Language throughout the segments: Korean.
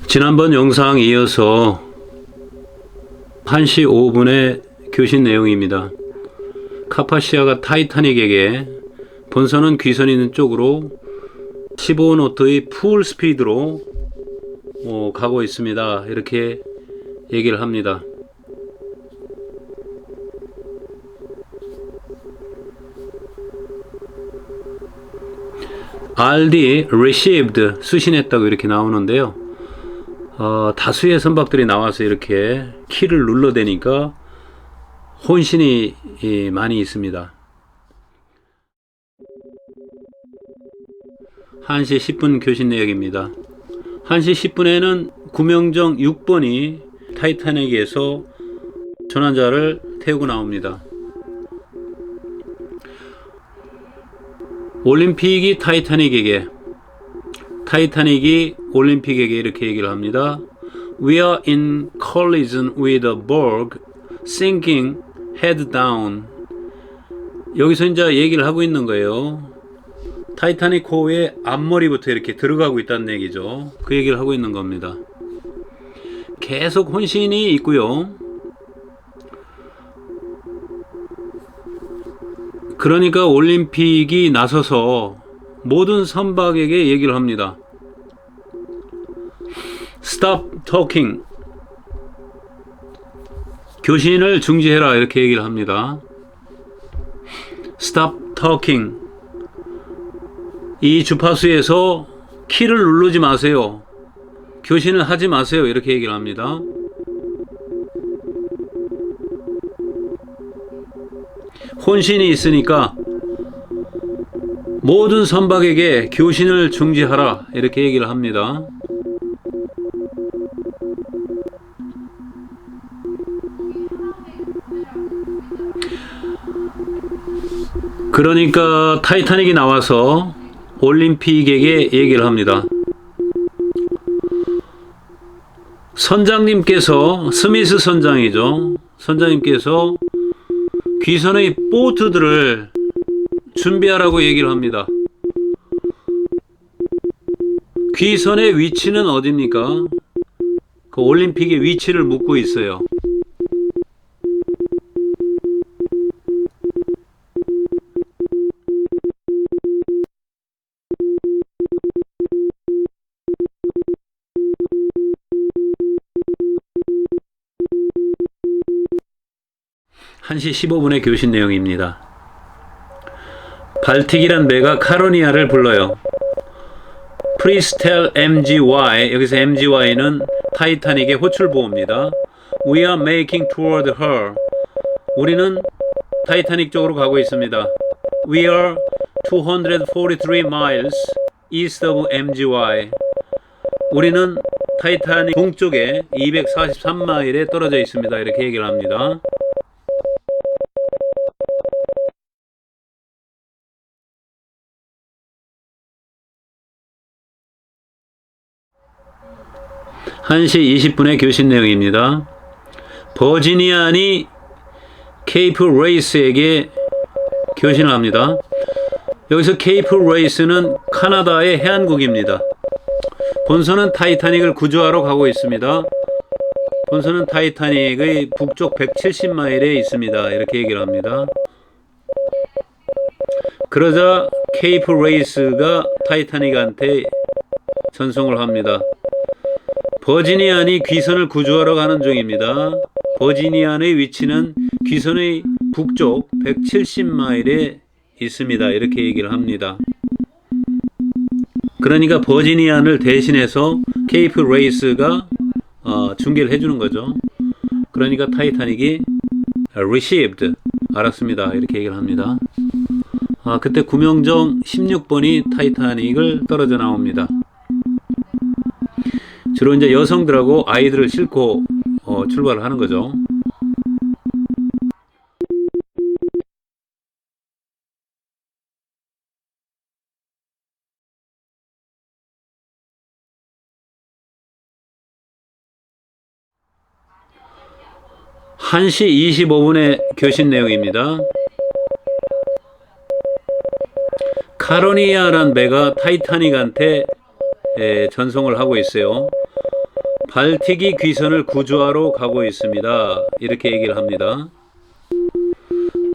지난번 영상 이어서 1시 5분의 교신 내용입니다. 카파시아가 타이타닉에게 본선은 귀선이 있는 쪽으로 15노트의 풀 스피드로 가고 있습니다. 이렇게 얘기를 합니다. RD received 수신했다고 이렇게 나오는데요. 다수의 선박들이 나와서 이렇게 키를 눌러대니까 혼신이 많이 있습니다. 1시 10분 교신 내역입니다. 1시 10분에는 구명정 6번이 타이타닉에서 전환자를 태우고 나옵니다. 올림픽이 타이타닉이 올림픽에게 이렇게 얘기를 합니다. We are in collision with a berg sinking head down. 여기서 이제 얘기를 하고 있는 거예요. 타이타닉 호의 앞머리부터 이렇게 들어가고 있다는 얘기죠. 그 얘기를 하고 있는 겁니다. 계속 혼신이 있고요. 그러니까 올림픽이 나서서 모든 선박에게 얘기를 합니다. Stop talking. 교신을 중지해라 이렇게 얘기를 합니다. Stop talking. 이 주파수에서 키를 누르지 마세요. 교신을 하지 마세요. 이렇게 얘기를 합니다. 혼신이 있으니까 모든 선박에게 교신을 중지하라 이렇게 얘기를 합니다. 그러니까 타이타닉이 나와서 올림픽에게 얘기를 합니다. 선장님께서, 스미스 선장이죠. 선장님께서 귀선의 보트들을 준비하라고 얘기를 합니다. 귀선의 위치는 어디입니까? 그 올림픽의 위치를 묻고 있어요. (1시 15분의) 교신 내용입니다. 발틱이란 배가 카로니아를 불러요. Please tell MGY. 여기서 MGY는 타이타닉의 호출보호입니다. We are making toward her. 우리는 타이타닉 쪽으로 가고 있습니다. We are 243 miles east of MGY. 우리는 타이타닉 동쪽에 243마일에 떨어져 있습니다. 이렇게 얘기를 합니다. (1시 20분의) 교신 내용입니다. 버지니안이 케이프 레이스에게 교신을 합니다. 여기서 케이프 레이스는 카나다의 해안국입니다. 본선은 타이타닉을 구조하러 가고 있습니다. 본선은 타이타닉의 북쪽 170마일에 있습니다. 이렇게 얘기를 합니다. 그러자 케이프 레이스가 타이타닉한테 전송을 합니다. 버지니안이 귀선을 구조하러 가는 중입니다. 버지니안의 위치는 귀선의 북쪽 170마일에 있습니다. 이렇게 얘기를 합니다. 그러니까 버지니안을 대신해서 케이프 레이스가 중계를 해주는 거죠. 그러니까 타이타닉이 received, 알았습니다. 이렇게 얘기를 합니다. 그때 구명정 16번이 타이타닉을 떨어져 나옵니다. 주로 이제 여성들하고 아이들을 싣고 출발을 하는 거죠. (1시 25분의) 교신 내용입니다. 카로니아란 배가 타이타닉한테 전송을 하고 있어요. 발티기 귀선을 구조하러 가고 있습니다. 이렇게 얘기를 합니다.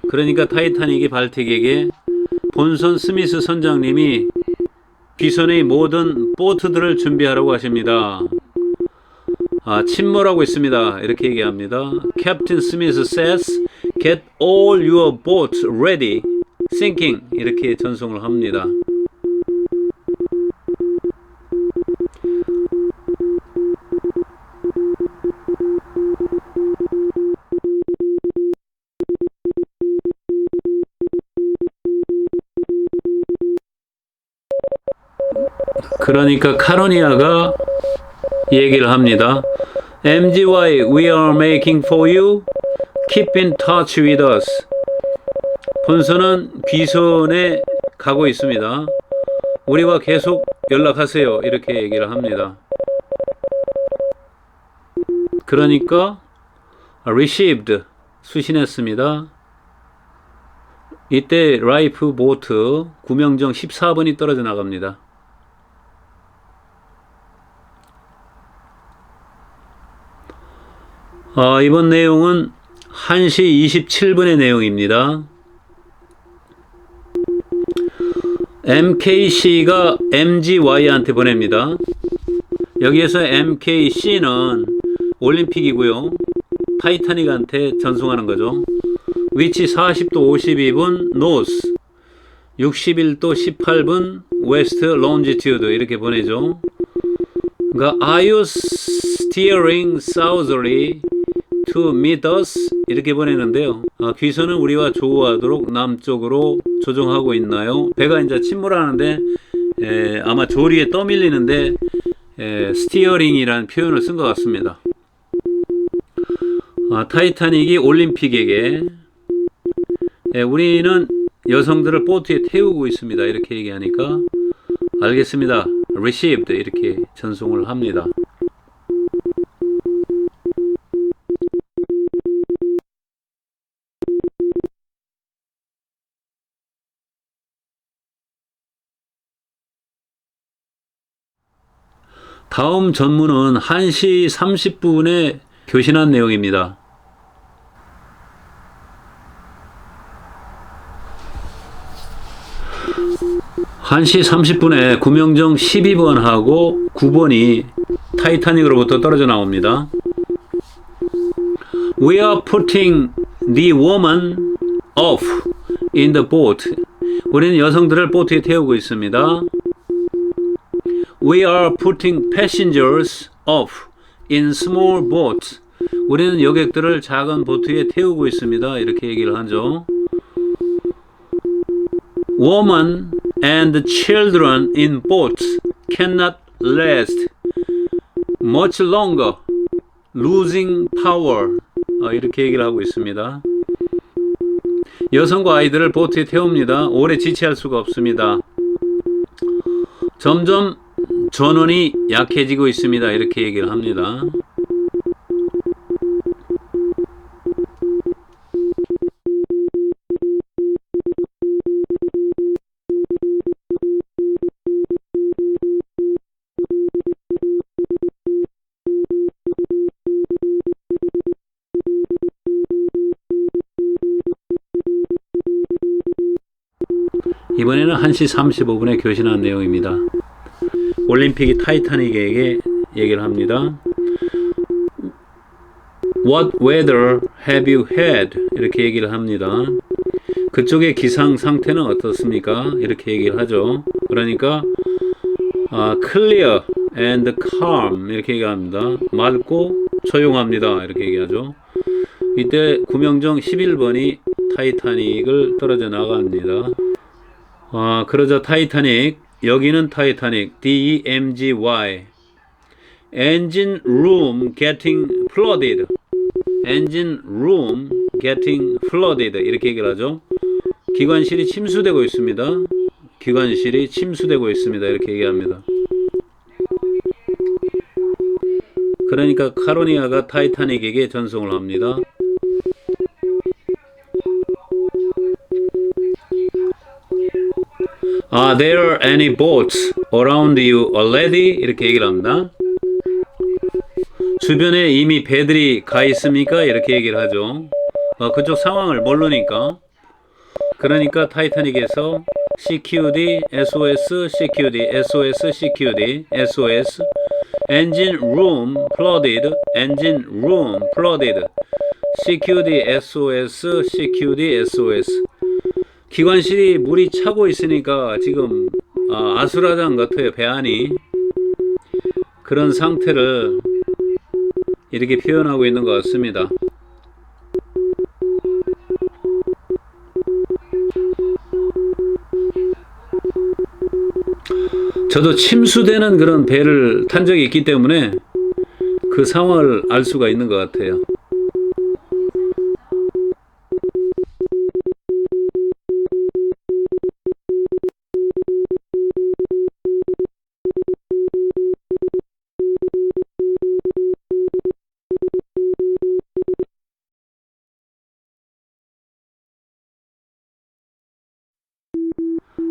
그러니까 타이타닉이 발틱에게 본선 스미스 선장님이 귀선의 모든 보트들을 준비하라고 하십니다. 침몰하고 있습니다. 이렇게 얘기합니다. Captain Smith says, get all your boats ready, sinking. 이렇게 전송을 합니다. 그러니까 카로니아가 얘기를 합니다. MGY, we are making for you. Keep in touch with us. 본선은 귀선에 가고 있습니다. 우리와 계속 연락하세요. 이렇게 얘기를 합니다. 그러니까 received, 수신했습니다. 이때 라이프 보트 구명정 14번이 떨어져 나갑니다. 이번 내용은 1시 27분의 내용입니다. MKC가 MGY한테 보냅니다. 여기에서 MKC는 올림픽이고요. 타이타닉한테 전송하는 거죠. 위치 40도 52분 노스, 61도 18분 웨스트 론지튜드 이렇게 보내죠. 그러니까 Are you steering southerly to meet us? 이렇게 보내는데요. 귀선은 우리와 조우하도록 남쪽으로 조종하고 있나요? 배가 이제 침몰하는데 아마 조리에 떠밀리는데 스티어링이라는 표현을 쓴 것 같습니다. 타이타닉이 올림픽에게 우리는 여성들을 보트에 태우고 있습니다. 이렇게 얘기하니까 알겠습니다. received 이렇게 전송을 합니다. 다음 전문은 1시 30분에 교신한 내용입니다. (1시 30분에) 구명정 12번하고 9번이 타이타닉으로부터 떨어져 나옵니다. We are putting the woman off in the boat. 우리는 여성들을 보트에 태우고 있습니다. We are putting passengers off in small boats. 우리는 여객들을 작은 보트에 태우고 있습니다. 이렇게 얘기를 하죠. Women and children in boats cannot last much longer, losing power. 이렇게 얘기를 하고 있습니다. 여성과 아이들을 보트에 태웁니다. 오래 지체할 수가 없습니다. 점점 전원이 약해지고 있습니다. 이렇게 얘기를 합니다. 이번에는 1시 35분에 교신한 내용입니다. 올림픽이 타이타닉에게 얘기를 합니다. What weather have you had? 이렇게 얘기를 합니다. 그쪽의 기상 상태는 어떻습니까? 이렇게 얘기를 하죠. 그러니까 clear and calm 이렇게 얘기합니다. 맑고 조용합니다. 이렇게 얘기하죠. 이때 구명정 11번이 타이타닉을 떨어져 나갑니다. 그러자 타이타닉, 여기는 타이타닉, DEMGY, engine room getting flooded, engine room getting flooded 이렇게 얘기를 하죠. 기관실이 침수되고 있습니다. 기관실이 침수되고 있습니다. 이렇게 얘기합니다. 그러니까 카로니아가 타이타닉에게 전송을 합니다. Are there any boats around you already? 이렇게 얘기를 합니다. 주변에 이미 배들이 가 있습니까? 이렇게 얘기를 하죠. 그쪽 상황을 모르니까. 그러니까 타이타닉에서 CQD, SOS, CQD, SOS, CQD, SOS, engine room flooded, engine room flooded, CQD, SOS, CQD, SOS. 기관실이 물이 차고 있으니까 지금 아수라장 같아요, 배 안이. 그런 상태를 이렇게 표현하고 있는 것 같습니다. 저도 침수되는 그런 배를 탄 적이 있기 때문에 그 상황을 알 수가 있는 것 같아요.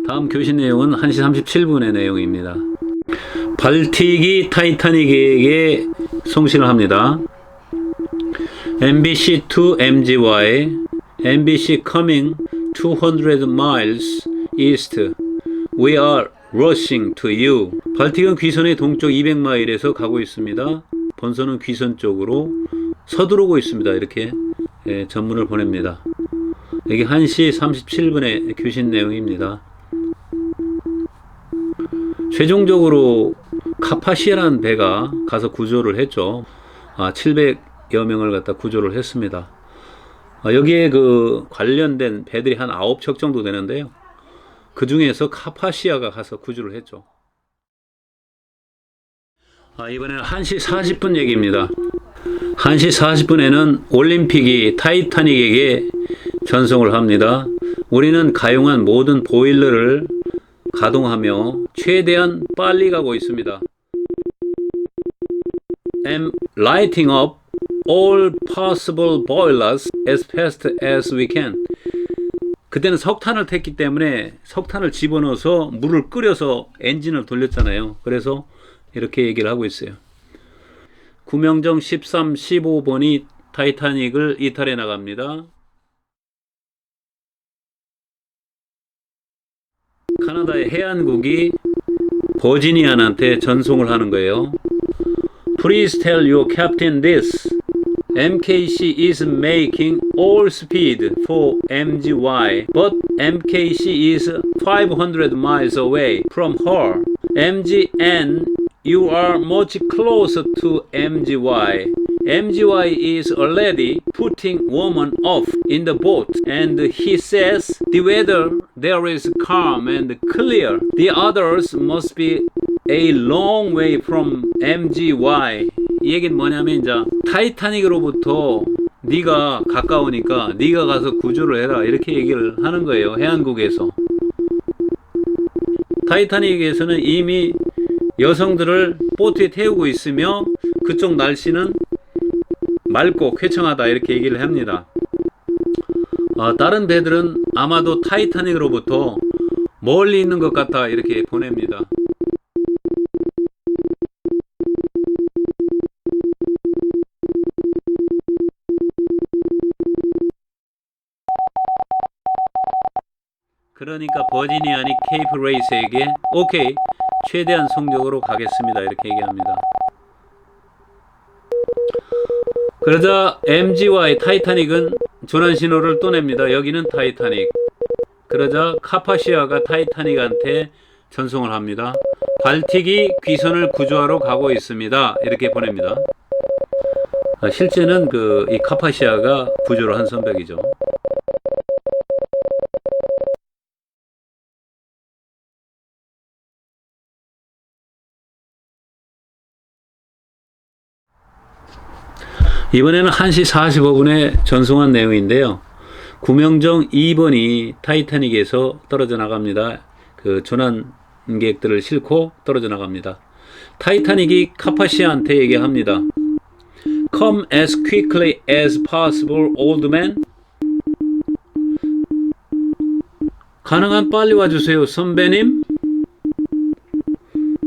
다음 교신 내용은 1시 37분의 내용입니다. 발틱이 타이타닉에게 송신을 합니다. MBC to MGY, MBC coming 200 miles east. We are rushing to you. 발틱은 귀선의 동쪽 200마일에서 가고 있습니다. 본선은 귀선 쪽으로 서두르고 있습니다. 이렇게 전문을 보냅니다. 여기 1시 37분의 교신 내용입니다. 최종적으로 카파시아라는 배가 가서 구조를 했죠. 700여 명을 갖다 구조를 했습니다. 여기에 그 관련된 배들이 한 9척 정도 되는데요. 그 중에서 카파시아가 가서 구조를 했죠. 이번에는 1시 40분 얘기입니다. 1시 40분에는 올림픽이 타이타닉에게 전송을 합니다. 우리는 가용한 모든 보일러를 가동하며 최대한 빨리 가고 있습니다. I'm lighting up all possible boilers as fast as we can. 그때는 석탄을 탔기 때문에 석탄을 집어넣어서 물을 끓여서 엔진을 돌렸잖아요. 그래서 이렇게 얘기를 하고 있어요. 구명정 13, 15번이 타이타닉을 이탈해 나갑니다. 카나다의 해안국이 버지니안한테 전송을 하는 거예요. Please tell your captain this. MKC is making all speed for MGY, but MKC is 500 miles away from her. MGN, you are much closer to MGY. MGY is already putting woman off in the boat, and he says the weather there is calm and clear. The others must be a long way from MGY. 이 얘기는 뭐냐면 이제 타이타닉으로부터 네가 가까우니까 네가 가서 구조를 해라 이렇게 얘기를 하는 거예요. 해안국에서. 타이타닉에서는 이미 여성들을 보트에 태우고 있으며 그쪽 날씨는 맑고 쾌청하다 이렇게 얘기를 합니다. 다른 배들은 아마도 타이타닉으로부터 멀리 있는 것 같다 이렇게 보냅니다. 그러니까 버지니안이 케이프 레이스에게 오케이 최대한 속력으로 가겠습니다 이렇게 얘기합니다. 그러자 MGY 타이타닉은 조난 신호를 또 냅니다. 여기는 타이타닉. 그러자 카파시아가 타이타닉한테 전송을 합니다. 발틱이 귀선을 구조하러 가고 있습니다. 이렇게 보냅니다. 실제는 이 카파시아가 구조를 한 선박이죠. 이번에는 1시 45분에 전송한 내용인데요. 구명정 2번이 타이타닉에서 떨어져 나갑니다. 그 조난객들을 싣고 떨어져 나갑니다. 타이타닉이 카파시아한테 얘기합니다. Come as quickly as possible, old man. 가능한 빨리 와주세요, 선배님.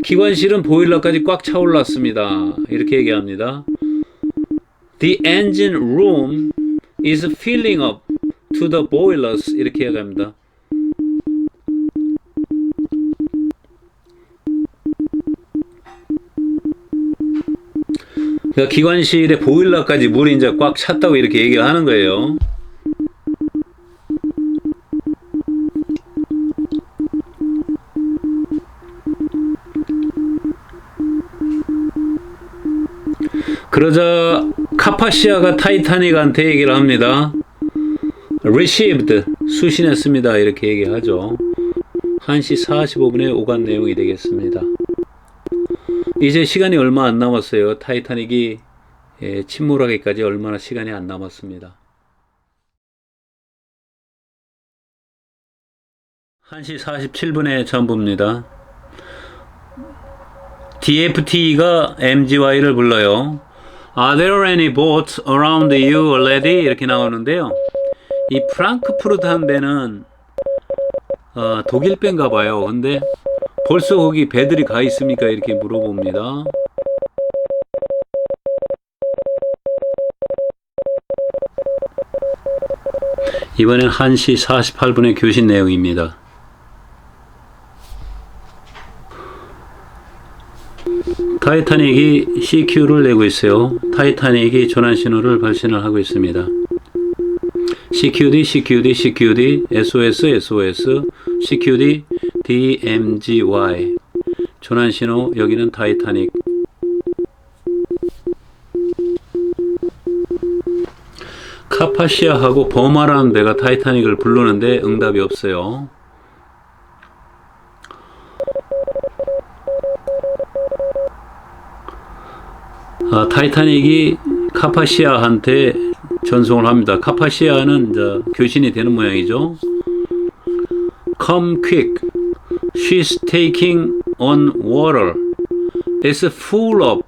기관실은 보일러까지 꽉 차올랐습니다. 이렇게 얘기합니다. The engine room is filling up to the boilers. 이렇게 해야 합니다. 그러니까 기관실의 보일러까지 물이 이제 꽉 찼다고 이렇게 얘기를 하는 거예요. 그러자 카파시아가 타이타닉한테 얘기를 합니다. Received, 수신했습니다. 이렇게 얘기하죠. 1시 45분에 오간 내용이 되겠습니다. 이제 시간이 얼마 안 남았어요. 타이타닉이 침몰하기까지 얼마나 시간이 안 남았습니다. 1시 47분에 전부입니다. DFT가 MGY를 불러요. Are there any boats around you already? 이렇게 나오는데요. 이 프랑크푸르트한 배는 독일 배인가 봐요. 근데 벌써 거기 배들이 가 있습니까? 이렇게 물어봅니다. 이번엔 1시 48분의 교신 내용입니다. 타이타닉이 CQ를 내고 있어요. 타이타닉이 전환 신호를 발신을 하고 있습니다. CQD, CQD, CQD, SOS, SOS, CQD, DMGY. 전환 신호, 여기는 타이타닉. 카파시아하고 버마라는 배가 타이타닉을 부르는데 응답이 없어요. 타이타닉이 카파시아한테 전송을 합니다. 카파시아는 이제 교신이 되는 모양이죠. Come quick, she's taking on water. It's full up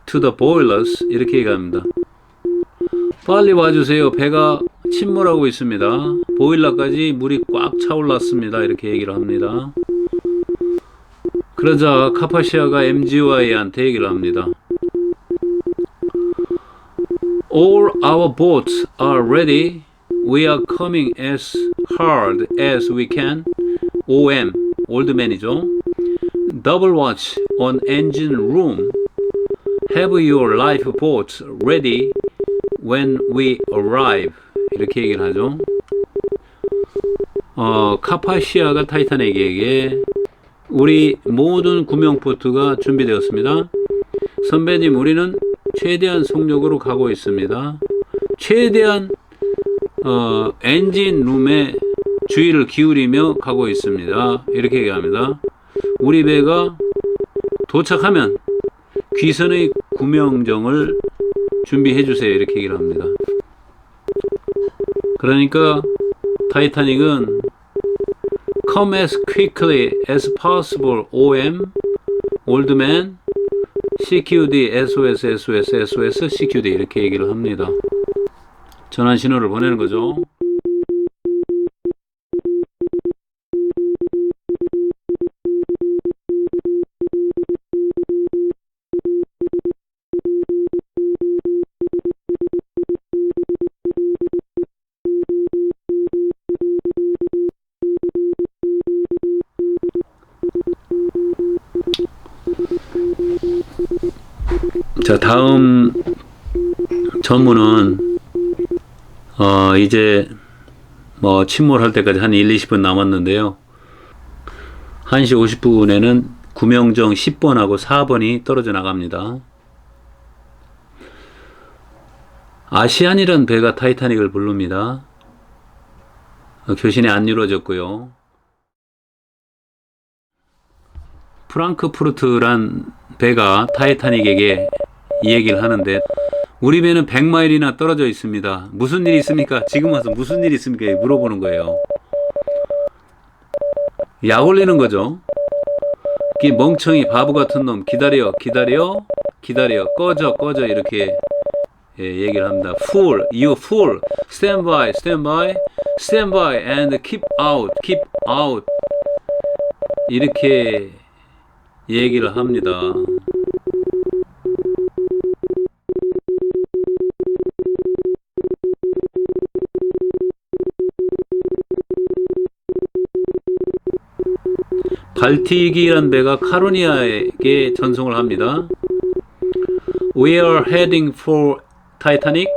to the boilers. 이렇게 얘기합니다. 빨리 와주세요. 배가 침몰하고 있습니다. 보일러까지 물이 꽉 차올랐습니다. 이렇게 얘기를 합니다. 그러자 카파시아가 MGY한테 얘기를 합니다. All our boats are ready. We are coming as hard as we can. OM, 올드맨이죠. Double watch on engine room. Have your lifeboats ready when we arrive. 이렇게 얘기를 하죠. 카파시아가 타이타닉에게 우리 모든 구명보트가 준비되었습니다. 선배님, 우리는 최대한 속력으로 가고 있습니다. 최대한 엔진 룸에 주의를 기울이며 가고 있습니다. 이렇게 얘기합니다. 우리 배가 도착하면 귀선의 구명정을 준비해 주세요. 이렇게 얘기를 합니다. 그러니까 타이타닉은 Come as quickly as possible. OM, 올드맨, CQD, SOS, SOS, SOS, CQD 이렇게 얘기를 합니다. 전환 신호를 보내는 거죠. 자, 다음 전문은 이제 뭐 침몰할 때까지 한 1, 20분 남았는데요. 1시 50분에는 구명정 10번하고 4번이 떨어져 나갑니다. 아시안이라는 배가 타이타닉을 부릅니다. 교신이 안 이루어졌고요. 프랑크푸르트란 배가 타이타닉에게 이 얘기를 하는데, 우리 배는 100마일이나 떨어져 있습니다. 무슨 일이 있습니까? 지금 와서 무슨 일이 있습니까? 물어보는 거예요. 약 올리는 거죠. 이 멍청이 바보 같은 놈, 기다려, 기다려, 기다려, 꺼져, 꺼져, 이렇게 얘기를 합니다. Fool, you fool, stand by, stand by, stand by, and keep out, keep out. 이렇게 얘기를 합니다. 발틱이란 배가 카로니아에게 전송을 합니다. We are heading for Titanic,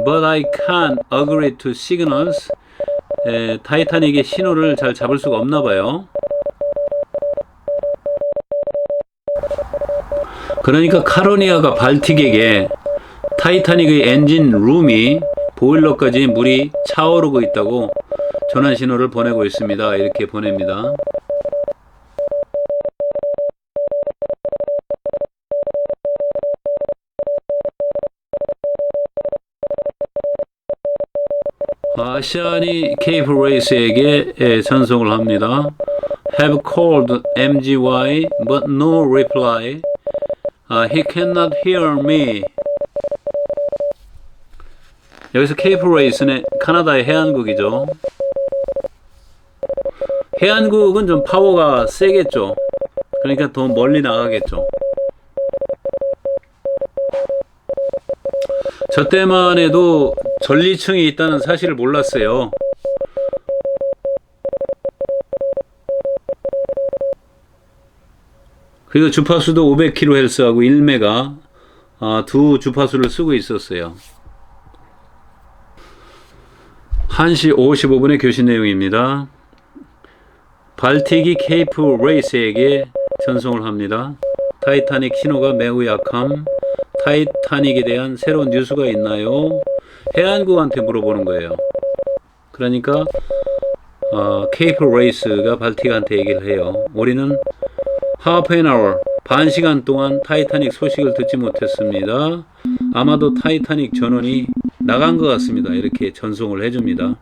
but I can't agree to signals. 타이타닉의 신호를 잘 잡을 수가 없나 봐요. 그러니까 카로니아가 발틱에게 타이타닉의 엔진 룸이 보일러까지 물이 차오르고 있다고 전환 신호를 보내고 있습니다. 이렇게 보냅니다. 아시안이 케이프 레이스에게 전송을 합니다. Have called MGY but no reply. He cannot hear me. 여기서 케이프 레이스는 카나다의 해안국이죠. 해안국은 좀 파워가 세겠죠. 그러니까 더 멀리 나가겠죠. 저 때만 해도 전리층이 있다는 사실을 몰랐어요. 그리고 주파수도 500kHz하고 1메가 두 주파수를 쓰고 있었어요. 1시 55분의 교신 내용입니다. 발틱이 케이프 레이스에게 전송을 합니다. 타이타닉 신호가 매우 약함. 타이타닉에 대한 새로운 뉴스가 있나요? 해안국한테 물어보는 거예요. 그러니까 케이프 레이스가 발틱한테 얘기를 해요. 우리는 half an hour, 반 시간 동안 타이타닉 소식을 듣지 못했습니다. 아마도 타이타닉 전원이 나간 것 같습니다. 이렇게 전송을 해줍니다.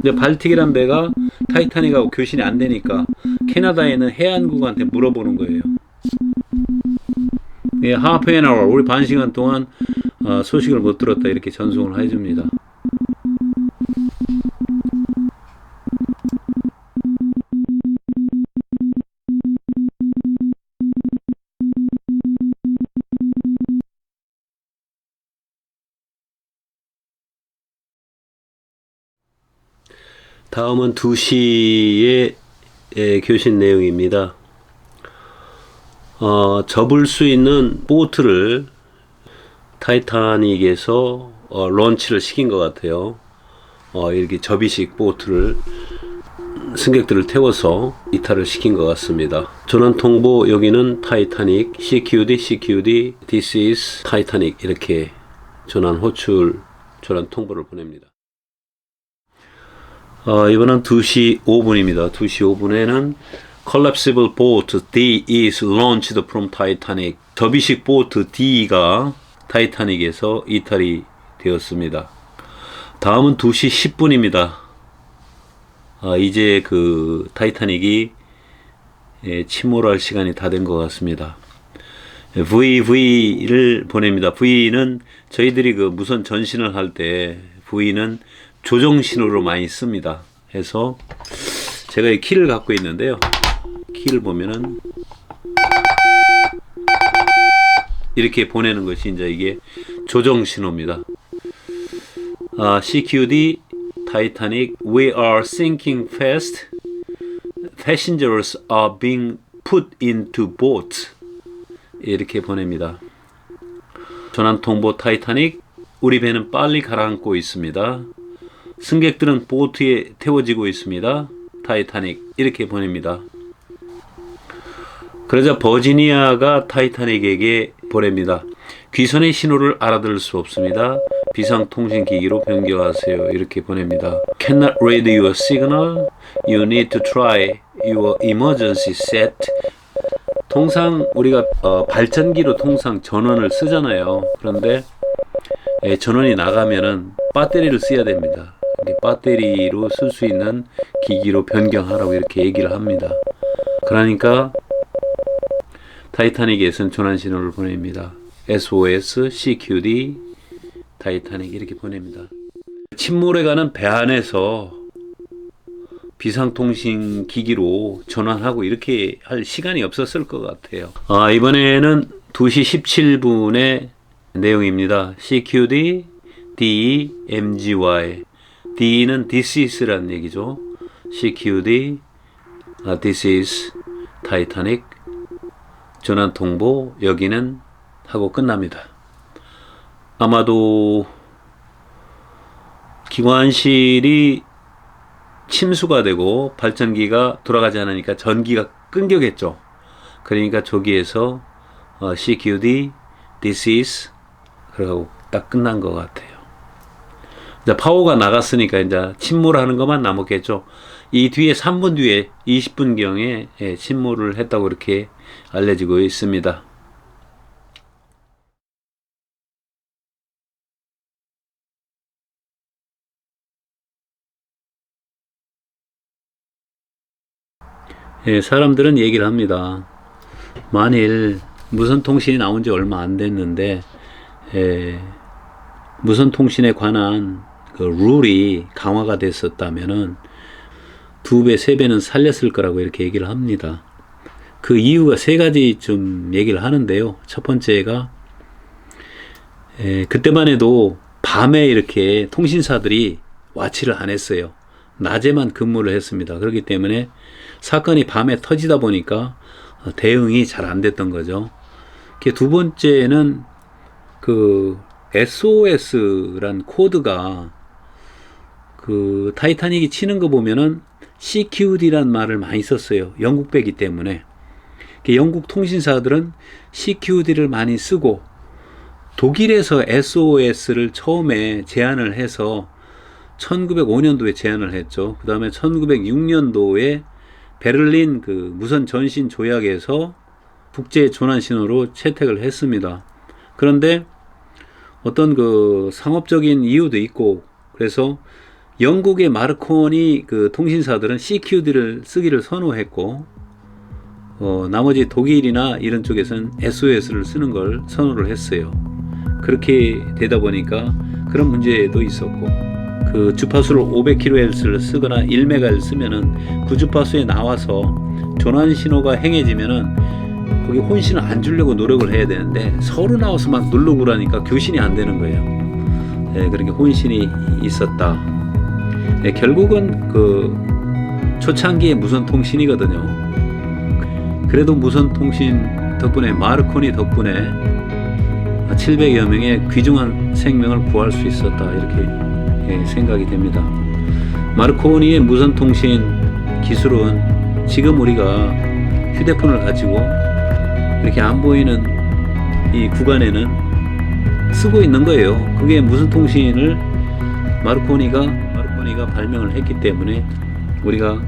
근데 발틱이란 배가 타이타닉하고 교신이 안 되니까 캐나다에 있는 해안국한테 물어보는 거예요. 예, half an hour, 우리 반 시간 동안 소식을 못 들었다. 이렇게 전송을 해줍니다. 다음은 2시의 교신 내용입니다. 접을 수 있는 보트를 타이타닉에서 런치를 시킨 것 같아요. 이렇게 접이식 보트를 승객들을 태워서 이탈을 시킨 것 같습니다. 전원 통보 여기는 타이타닉 CQD This is Titanic 이렇게 전원 호출 전원 통보를 보냅니다. 이번은 2시 5분입니다. 2시 5분에는 Collapsible boat D is launched from Titanic. 접이식 보트 D가 타이타닉에서 이탈이 되었습니다. 다음은 2시 10분입니다. 이제 그 타이타닉이 침몰할 시간이 다 된 것 같습니다. VV를 보냅니다. V는 저희들이 그 무선 전신을 할 때 V는 조정 신호로 많이 씁니다. 해서 제가 이 키를 갖고 있는데요. 키를 보면은 이렇게 보내는 것이 이제 이게 조정 신호입니다. CQD Titanic, we are sinking fast. Passengers are being put into boats. 이렇게 보냅니다. 전환 통보 타이타닉, 우리 배는 빨리 가라앉고 있습니다. 승객들은 보트에 태워지고 있습니다. 타이타닉 이렇게 보냅니다. 그러자 버지니아가 타이타닉에게 보냅니다. 귀선의 신호를 알아들을 수 없습니다. 비상통신기기로 변경하세요. 이렇게 보냅니다. Cannot read your signal. You need to try your emergency set. 통상 우리가 발전기로 통상 전원을 쓰잖아요. 그런데 전원이 나가면은 배터리를 써야 됩니다. 배터리로 쓸 수 있는 기기로 변경하라고 이렇게 얘기를 합니다. 그러니까 타이타닉에서는 전환 신호를 보냅니다. SOS, CQD, 타이타닉 이렇게 보냅니다. 침몰해 가는 배 안에서 비상통신 기기로 전환하고 이렇게 할 시간이 없었을 것 같아요. 이번에는 2시 17분의 내용입니다. CQD, D, MGY. D는 This is라는 얘기죠. CQD, This is Titanic. 전환 통보 여기는 하고 끝납니다. 아마도 기관실이 침수가 되고 발전기가 돌아가지 않으니까 전기가 끊겨겠죠. 그러니까 저기에서 CQD, this is 그러고 딱 끝난 것 같아요. 이제 파워가 나갔으니까 이제 침몰하는 것만 남았겠죠. 이 뒤에 3분 뒤에 20분경에 침몰을 했다고 이렇게 알려지고 있습니다. 사람들은 얘기를 합니다. 만일 무선통신이 나온 지 얼마 안 됐는데 무선통신에 관한 그 룰이 강화가 됐었다면은 2배, 3배는 살렸을 거라고 이렇게 얘기를 합니다. 그 이유가 3가지 좀 얘기를 하는데요. 첫 번째가 그때만 해도 밤에 이렇게 통신사들이 와치를 안 했어요. 낮에만 근무를 했습니다. 그렇기 때문에 사건이 밤에 터지다 보니까 대응이 잘 안 됐던 거죠. 두 번째는 그 SOS란 코드가 그 타이타닉이 치는 거 보면은 CQD란 말을 많이 썼어요. 영국배기 때문에. 영국 통신사들은 CQD를 많이 쓰고 독일에서 SOS를 처음에 제안을 해서 1905년도에 제안을 했죠. 그 다음에 1906년도에 베를린 그 무선 전신 조약에서 국제 전환 신호로 채택을 했습니다. 그런데 어떤 그 상업적인 이유도 있고 그래서 영국의 마르코니 그 통신사들은 CQD를 쓰기를 선호했고 나머지 독일이나 이런 쪽에서는 SOS를 쓰는 걸 선호를 했어요. 그렇게 되다 보니까 그런 문제도 있었고 그 주파수를 500kHz를 쓰거나 1MHz를 쓰면은 그 주파수에 나와서 전환 신호가 행해지면은 거기 혼신을 안 주려고 노력을 해야 되는데 서로 나와서 막 누르고 그러니까 교신이 안 되는 거예요. 그렇게 혼신이 있었다. 결국은 그 초창기의 무선 통신이거든요. 그래도 무선 통신 덕분에 마르코니 덕분에 700여 명의 귀중한 생명을 구할 수 있었다 이렇게 생각이 됩니다. 마르코니의 무선 통신 기술은 지금 우리가 휴대폰을 가지고 이렇게 안 보이는 이 구간에는 쓰고 있는 거예요. 그게 무선 통신을 마르코니가 발명을 했기 때문에 우리가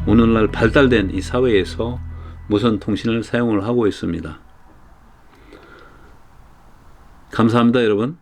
오늘날 발달된 이 사회에서 무선 통신을 사용을 하고 있습니다. 감사합니다, 여러분.